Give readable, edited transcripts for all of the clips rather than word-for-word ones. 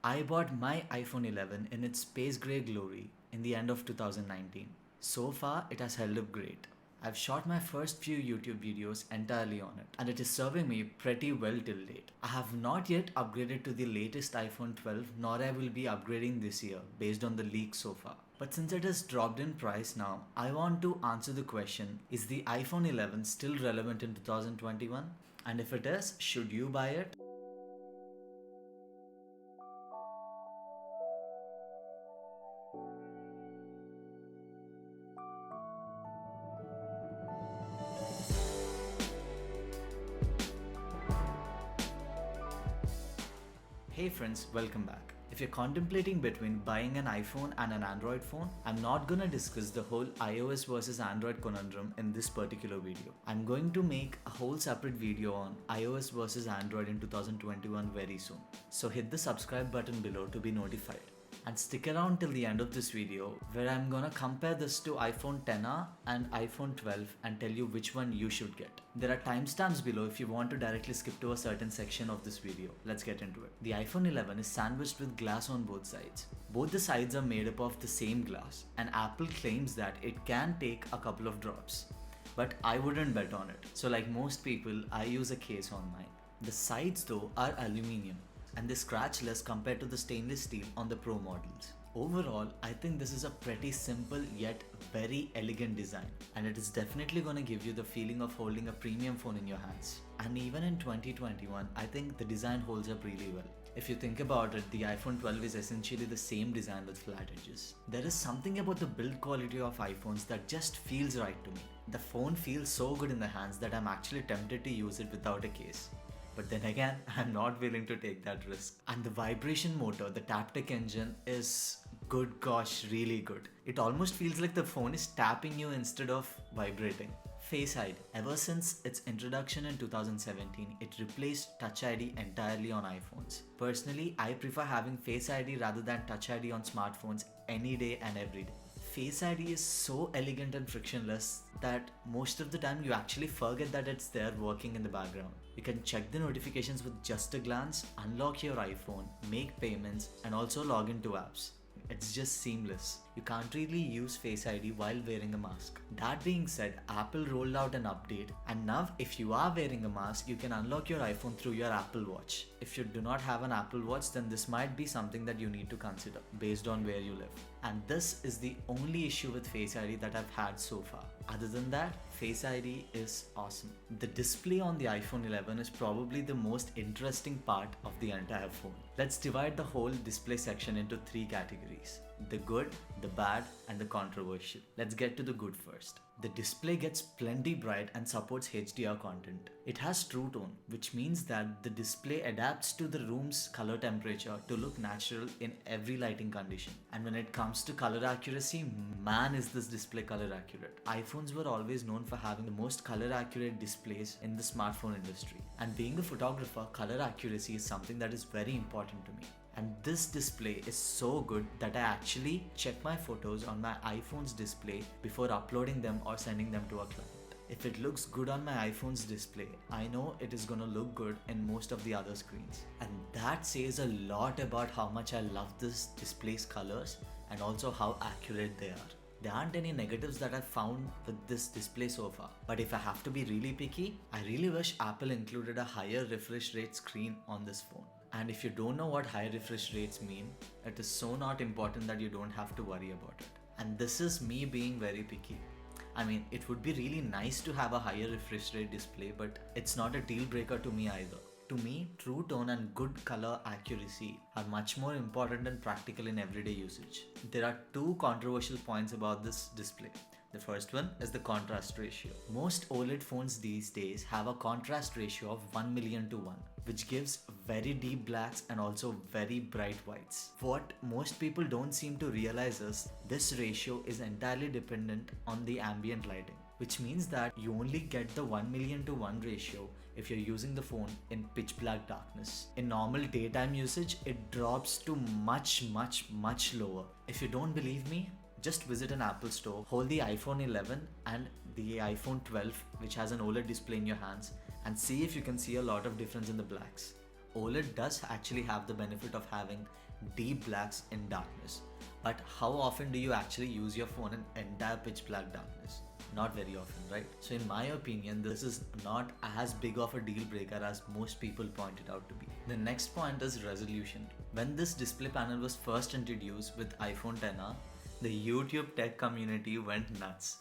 I bought my iPhone 11 in its space grey glory in the end of 2019. So far, it has held up great. I've shot my first few YouTube videos entirely on it, and it is serving me pretty well till date. I have not yet upgraded to the latest iPhone 12, nor I will be upgrading this year based on the leaks so far. But since it has dropped in price now, I want to answer the question, is the iPhone 11 still relevant in 2021? And if it is, should you buy it? Hey friends, welcome back. If you're contemplating between buying an iPhone and an Android phone, I'm not gonna discuss the whole iOS versus Android conundrum in this particular video. I'm going to make a whole separate video on iOS versus Android in 2021 very soon. So hit the subscribe button below to be notified. And stick around till the end of this video where I'm gonna compare this to iPhone XR and iPhone 12 and tell you which one you should get. There are timestamps below if you want to directly skip to a certain section of this video. Let's get into it. The iPhone 11 is sandwiched with glass on both sides. Both the sides are made up of the same glass, and Apple claims that it can take a couple of drops. But I wouldn't bet on it. So like most people, I use a case on mine. The sides though are aluminium, and they scratch less compared to the stainless steel on the Pro models. Overall, I think this is a pretty simple yet very elegant design, and it is definitely gonna give you the feeling of holding a premium phone in your hands. And even in 2021, I think the design holds up really well. If you think about it, the iPhone 12 is essentially the same design with flat edges. There is something about the build quality of iPhones that just feels right to me. The phone feels so good in the hands that I'm actually tempted to use it without a case. But then again, I'm not willing to take that risk. And the vibration motor, the Taptic engine, is good gosh, really good. It almost feels like the phone is tapping you instead of vibrating. Face ID. Ever since its introduction in 2017, it replaced Touch ID entirely on iPhones. Personally, I prefer having Face ID rather than Touch ID on smartphones any day and every day. Face ID is so elegant and frictionless that most of the time you actually forget that it's there working in the background. You can check the notifications with just a glance, unlock your iPhone, make payments, and also log into apps. It's just seamless. You can't really use Face ID while wearing a mask. That being said, Apple rolled out an update, and now if you are wearing a mask, you can unlock your iPhone through your Apple Watch. If you do not have an Apple Watch, then this might be something that you need to consider based on where you live. And this is the only issue with Face ID that I've had so far. Other than that, Face ID is awesome. The display on the iPhone 11 is probably the most interesting part of the entire phone. Let's divide the whole display section into three categories: the good, the bad, and the controversial. Let's get to the good first. The display gets plenty bright and supports HDR content. It has True Tone, which means that the display adapts to the room's color temperature to look natural in every lighting condition. And when it comes to color accuracy, man is this display color accurate. iPhones were always known for having the most color accurate displays in the smartphone industry. And being a photographer, color accuracy is something that is very important to me. And this display is so good that I actually check my photos on my iPhone's display before uploading them or sending them to a client. If it looks good on my iPhone's display, I know it is gonna look good in most of the other screens. And that says a lot about how much I love this display's colors and also how accurate they are. There aren't any negatives that I've found with this display so far. But if I have to be really picky, I really wish Apple included a higher refresh rate screen on this phone. And if you don't know what high refresh rates mean, it is so not important that you don't have to worry about it. And this is me being very picky. I mean, it would be really nice to have a higher refresh rate display, but it's not a deal breaker to me either. To me, True Tone and good color accuracy are much more important and practical in everyday usage. There are two controversial points about this display. The first one is the contrast ratio. Most OLED phones these days have a contrast ratio of 1,000,000 to 1, which gives very deep blacks and also very bright whites. What most people don't seem to realize is this ratio is entirely dependent on the ambient lighting, which means that you only get the 1,000,000 to 1 ratio if you're using the phone in pitch black darkness. In normal daytime usage, it drops to much lower. If you don't believe me, just visit an Apple store, hold the iPhone 11 and the iPhone 12, which has an OLED display in your hands, and see if you can see a lot of difference in the blacks. OLED does actually have the benefit of having deep blacks in darkness. But how often do you actually use your phone in entire pitch black darkness? Not very often, right? So in my opinion, this is not as big of a deal breaker as most people point it out to be. The next point is resolution. When this display panel was first introduced with iPhone XR, the YouTube tech community went nuts.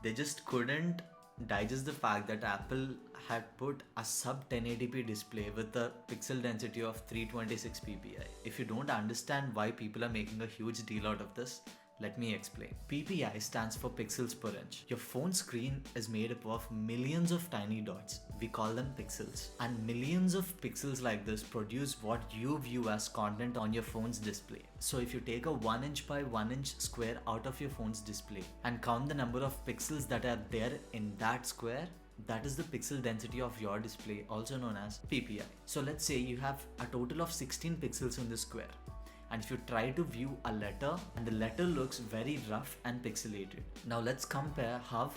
They just couldn't digest the fact that Apple had put a sub 1080p display with a pixel density of 326 ppi. If you don't understand why people are making a huge deal out of this, let me explain. PPI stands for pixels per inch. Your phone screen is made up of millions of tiny dots. We call them pixels. And millions of pixels like this produce what you view as content on your phone's display. So if you take a 1 inch by 1 inch square out of your phone's display and count the number of pixels that are there in that square, that is the pixel density of your display, also known as PPI. So let's say you have a total of 16 pixels in this square. And if you try to view a letter and the letter looks very rough and pixelated. Now let's compare how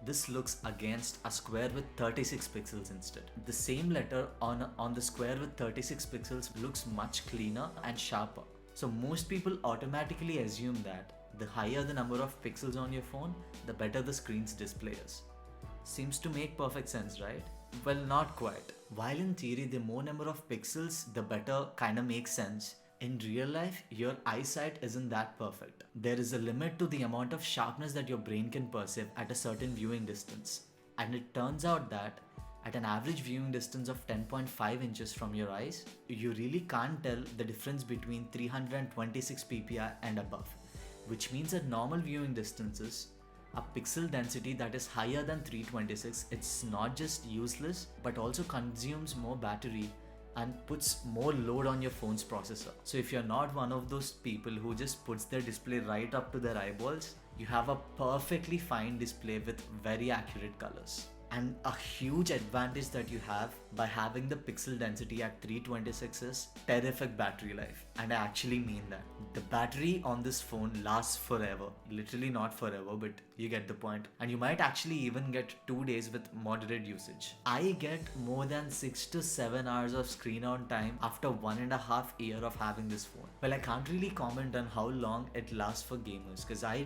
this looks against a square with 36 pixels instead. The same letter on the square with 36 pixels looks much cleaner and sharper. So most people automatically assume that the higher the number of pixels on your phone, the better the screen's display is. Seems to make perfect sense, right? Well, not quite. While in theory the more number of pixels, the better kinda makes sense. In real life, your eyesight isn't that perfect. There is a limit to the amount of sharpness that your brain can perceive at a certain viewing distance. And it turns out that at an average viewing distance of 10.5 inches from your eyes, you really can't tell the difference between 326 ppi and above. Which means at normal viewing distances, a pixel density that is higher than 326, it's not just useless, but also consumes more battery and puts more load on your phone's processor. So if you're not one of those people who just puts their display right up to their eyeballs, you have a perfectly fine display with very accurate colors. And a huge advantage that you have by having the pixel density at 326 is terrific battery life. And I actually mean that. The battery on this phone lasts forever. Literally not forever, but you get the point. And you might actually even get 2 days with moderate usage. I get more than 6 to 7 hours of screen on time after 1.5 years of having this phone. Well, I can't really comment on how long it lasts for gamers because I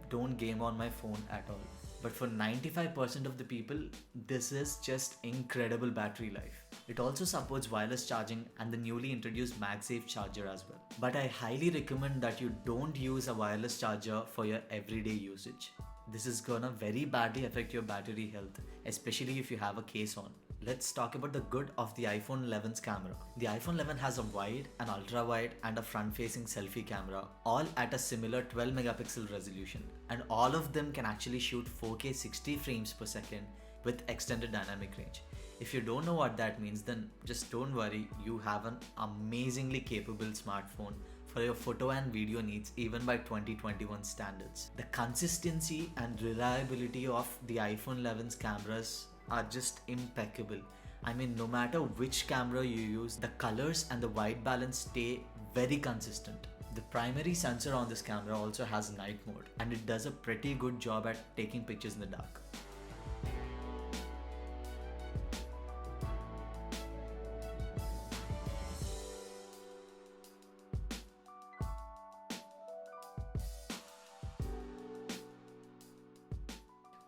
don't game on my phone at all. But for 95% of the people, this is just incredible battery life. It also supports wireless charging and the newly introduced MagSafe charger as well. But I highly recommend that you don't use a wireless charger for your everyday usage. This is gonna very badly affect your battery health, especially if you have a case on. Let's talk about the good of the iPhone 11's camera. The iPhone 11 has a wide, an ultra wide and a front facing selfie camera, all at a similar 12 megapixel resolution, and all of them can actually shoot 4K 60 frames per second with extended dynamic range. If you don't know what that means, then just don't worry, you have an amazingly capable smartphone for your photo and video needs even by 2021 standards. The consistency and reliability of the iPhone 11's cameras are just impeccable. I mean, no matter which camera you use, the colors and the white balance stay very consistent. The primary sensor on this camera also has night mode, and it does a pretty good job at taking pictures in the dark.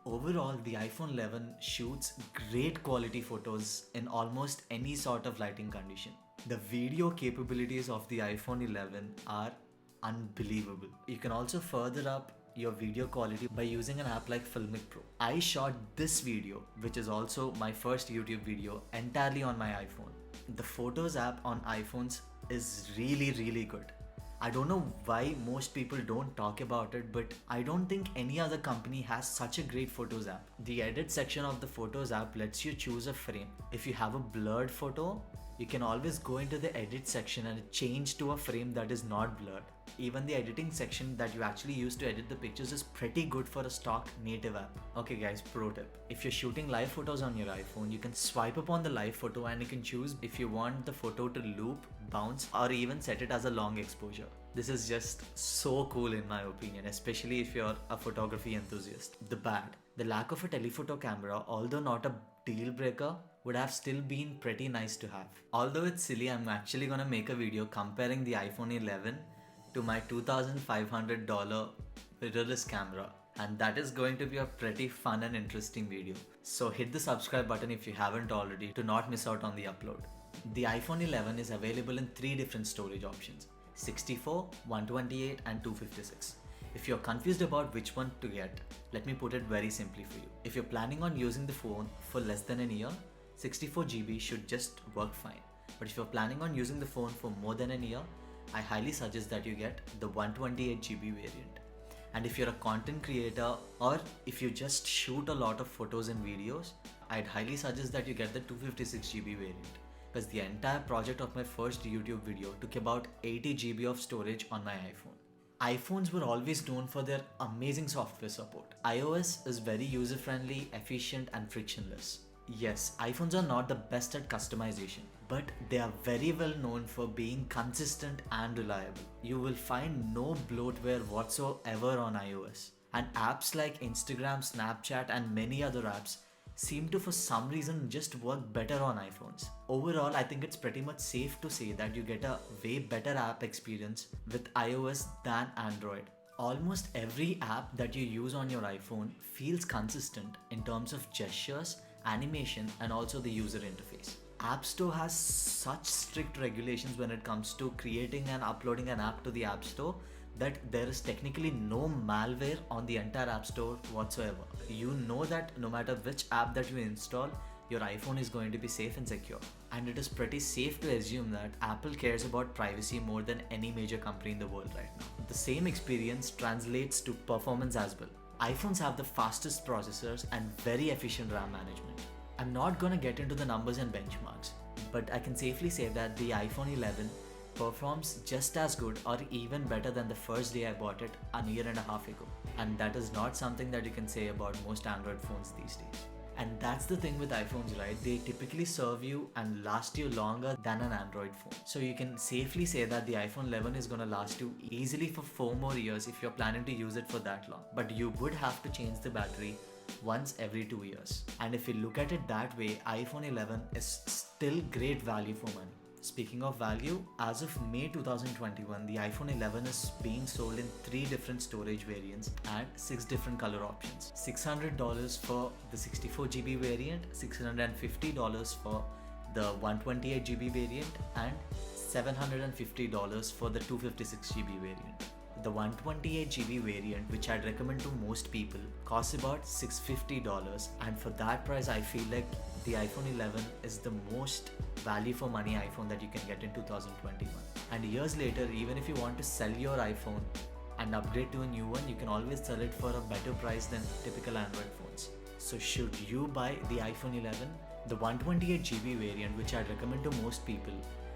Overall, the iPhone 11 shoots great quality photos in almost any sort of lighting condition. The video capabilities of the iPhone 11 are unbelievable. You can also further up your video quality by using an app like Filmic Pro. I shot this video, which is also my first YouTube video, entirely on my iPhone. The Photos app on iPhones is really good. I don't know why most people don't talk about it, but I don't think any other company has such a great Photos app. The edit section of the Photos app lets you choose a frame. If you have a blurred photo, you can always go into the edit section and change to a frame that is not blurred. Even the editing section that you actually use to edit the pictures is pretty good for a stock native app. Okay guys, pro tip. If you're shooting live photos on your iPhone, you can swipe up on the live photo and you can choose if you want the photo to loop, bounce, or even set it as a long exposure. This is just so cool in my opinion, especially if you're a photography enthusiast. The bad. The lack of a telephoto camera, although not a deal breaker would have still been pretty nice to have. Although it's silly, I'm actually gonna make a video comparing the iPhone 11 to my $2,500 mirrorless camera, and that is going to be a pretty fun and interesting video. So hit the subscribe button if you haven't already to not miss out on the upload. The iPhone 11 is available in 3 different storage options: 64, 128 and 256. If you're confused about which one to get, let me put it very simply for you. If you're planning on using the phone for less than a year, 64GB should just work fine. But if you're planning on using the phone for more than a year, I highly suggest that you get the 128GB variant. And if you're a content creator or if you just shoot a lot of photos and videos, I'd highly suggest that you get the 256GB variant, because the entire project of my first YouTube video took about 80GB of storage on my iPhone. iPhones were always known for their amazing software support. iOS is very user-friendly, efficient and frictionless. Yes, iPhones are not the best at customization, but they are very well known for being consistent and reliable. You will find no bloatware whatsoever on iOS. And apps like Instagram, Snapchat and many other apps seem to for some reason just work better on iPhones. Overall, I think it's pretty much safe to say that you get a way better app experience with iOS than Android. Almost every app that you use on your iPhone feels consistent in terms of gestures, animation and also the user interface. App Store has such strict regulations when it comes to creating and uploading an app to the App Store that there is technically no malware on the entire App Store whatsoever. You know that no matter which app that you install, your iPhone is going to be safe and secure. And it is pretty safe to assume that Apple cares about privacy more than any major company in the world right now. The same experience translates to performance as well. iPhones have the fastest processors and very efficient RAM management. I'm not gonna get into the numbers and benchmarks, but I can safely say that the iPhone 11 performs just as good or even better than the first day I bought it a year and a half ago. And that is not something that you can say about most Android phones these days. And that's the thing with iPhones, right? They typically serve you and last you longer than an Android phone. So you can safely say that the iPhone 11 is gonna last you easily for 4 more years if you're planning to use it for that long. But you would have to change the battery once every 2 years. And if you look at it that way, iPhone 11 is still great value for money. Speaking of value, as of May 2021, the iPhone 11 is being sold in 3 different storage variants and 6 different color options. $600 for the 64GB variant, $650 for the 128GB variant and $750 for the 256GB variant. The 128GB variant, which I'd recommend to most people, costs about $650, and for that price I feel like the iPhone 11 is the most value for money iPhone that you can get in 2021. And years later, even if you want to sell your iPhone and upgrade to a new one, you can always sell it for a better price than typical Android phones. So should you buy the iPhone 11? The 128GB variant, which I'd recommend to most people,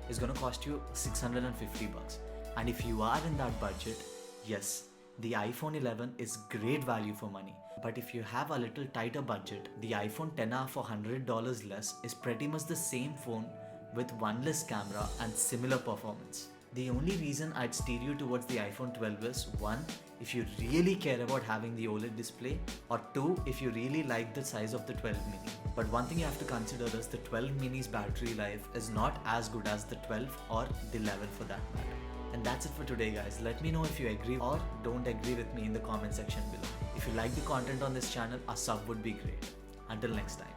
is gonna cost you $650. And if you are in that budget, yes, the iPhone 11 is great value for money. But if you have a little tighter budget, the iPhone XR for $100 less is pretty much the same phone with one less camera and similar performance. The only reason I'd steer you towards the iPhone 12 is 1, if you really care about having the OLED display, or 2, if you really like the size of the 12 mini. But one thing you have to consider is the 12 mini's battery life is not as good as the 12 or the 11 for that matter. And that's it for today, guys. Let me know if you agree or don't agree with me in the comment section below. If you like the content on this channel, a sub would be great. Until next time.